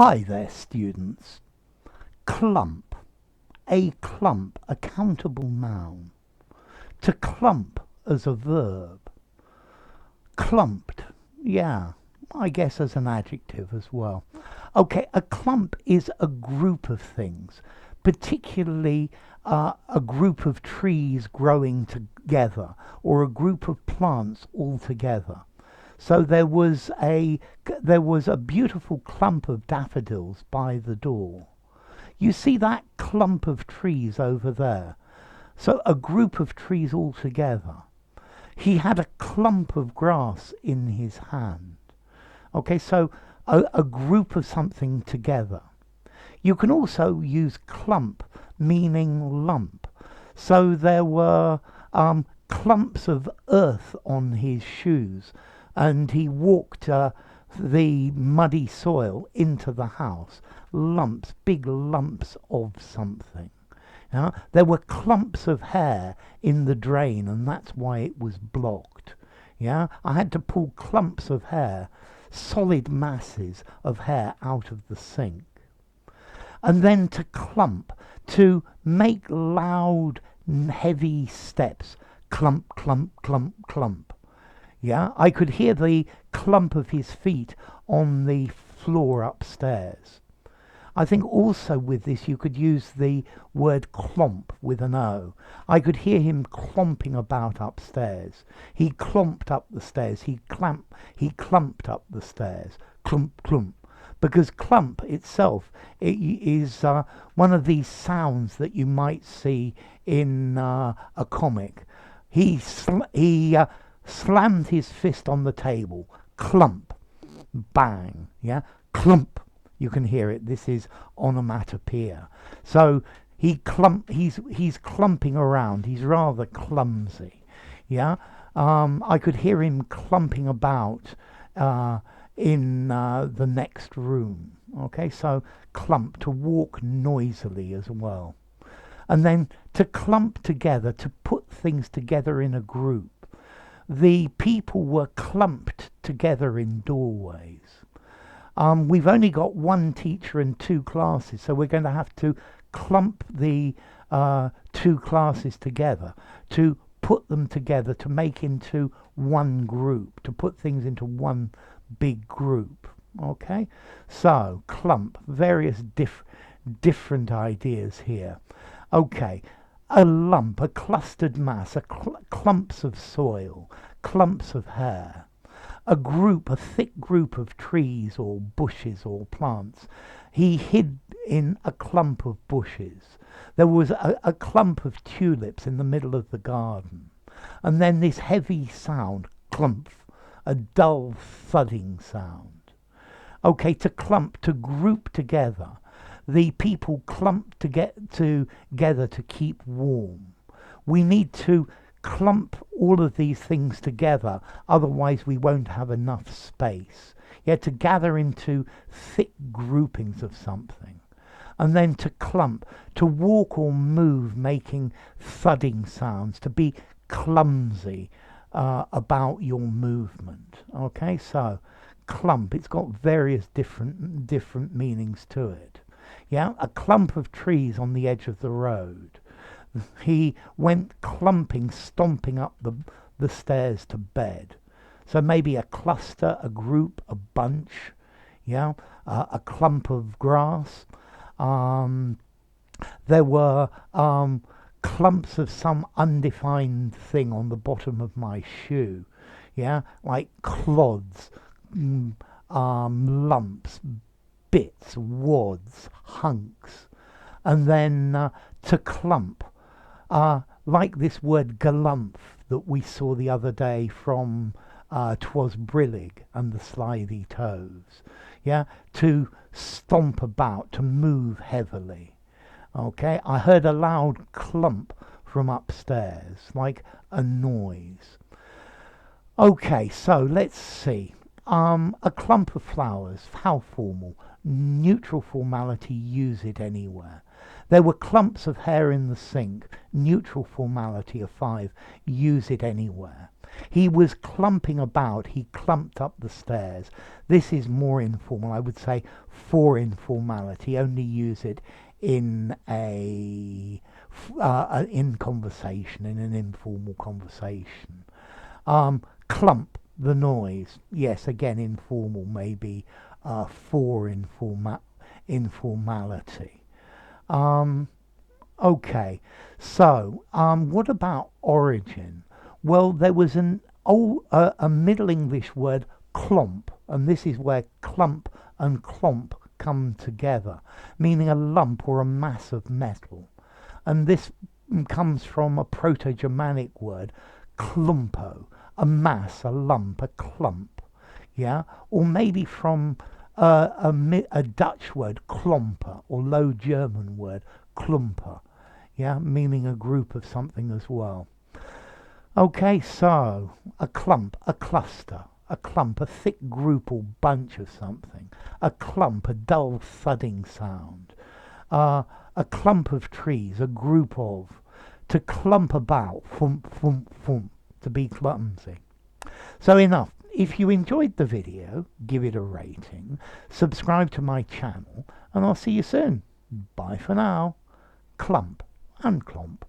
Hi there, students. Clump. A clump, a countable noun. To clump as a verb. Clumped. Yeah, I guess as an adjective as well. Okay, a clump is a group of things, particularly a group of trees growing together or a group of plants all together. So there was a beautiful clump of daffodils by the door. You see that clump of trees over there? So a group of trees all together. He had a clump of grass in his hand. Okay, so a group of something together. You can also use clump, meaning lump. So there were clumps of earth on his shoes, and he walked the muddy soil into the house. Lumps, big lumps of something. There were clumps of hair in the drain, and that's why it was blocked. Yeah, I had to pull clumps of hair, solid masses of hair out of the sink. And then to clump, to make loud, heavy steps. Clump, clump, clump, clump. Yeah, I could hear the clump of his feet on the floor upstairs. I think also with this you could use the word clomp with an O. I could hear him clomping about upstairs. He clomped up the stairs. He clumped up the stairs. Clump, clump. Because clump itself is one of these sounds that you might see in a comic. He slammed his fist on the table. Clump. Bang. Yeah. Clump. You can hear it. This is onomatopoeia. So he's clumping around. He's rather clumsy. Yeah. I could hear him clumping about in the next room. Okay. So clump, to walk noisily as well. And then to clump together, to put things together in a group. The people were clumped together in doorways. We've only got one teacher and two classes, so we're going to have to clump the two classes together, to put them together, to make into one group, to put things into one big group. Okay? So, clump, various different ideas here. Okay. A lump, a clustered mass, clumps of soil, clumps of hair. A group, a thick group of trees or bushes or plants. He hid in a clump of bushes. There was a clump of tulips in the middle of the garden. And then this heavy sound, clump, a dull thudding sound. Okay, to clump, to group together. The people clump together to keep warm. We need to clump all of these things together, otherwise we won't have enough space. Yeah, to gather into thick groupings of something. And then to clump, to walk or move making thudding sounds, to be clumsy about your movement. Okay, so clump, it's got various different meanings to it. Yeah, a clump of trees on the edge of the road. He went clumping, stomping up the stairs to bed. So maybe a cluster, a group, a bunch, yeah, a clump of grass. There were clumps of some undefined thing on the bottom of my shoe, yeah, like clods, lumps, bits, wads, hunks. And then to clump, like this word galumph that we saw the other day from 'Twas Brillig and the Slithy Toves. Yeah, to stomp about, to move heavily. Okay, I heard a loud clump from upstairs, like a noise. Okay, so let's see. A clump of flowers, how formal. Neutral formality, use it anywhere. There were clumps of hair in the sink, neutral formality of 5, use it anywhere. He was clumping about, he clumped up the stairs. This is more informal. I would say for informality. Only use it in in conversation, in an informal conversation. Clump, the noise. Yes, again, informal, maybe for informality. Okay, so what about origin? Well, there was a Middle English word, clump, and this is where clump and clomp come together, meaning a lump or a mass of metal. And this comes from a Proto-Germanic word, klumpo, a lump, a clump, yeah? Or maybe from a Dutch word, klomper, or Low German word, klumper, yeah, meaning a group of something as well. Okay, so a clump, a cluster, a clump, a thick group or bunch of something. A clump, a dull thudding sound. A clump of trees, a group of. To clump about, thump, thump, thump, to be clumsy. So enough. If you enjoyed the video, give it a rating, subscribe to my channel, and I'll see you soon. Bye for now. Clump and clomp.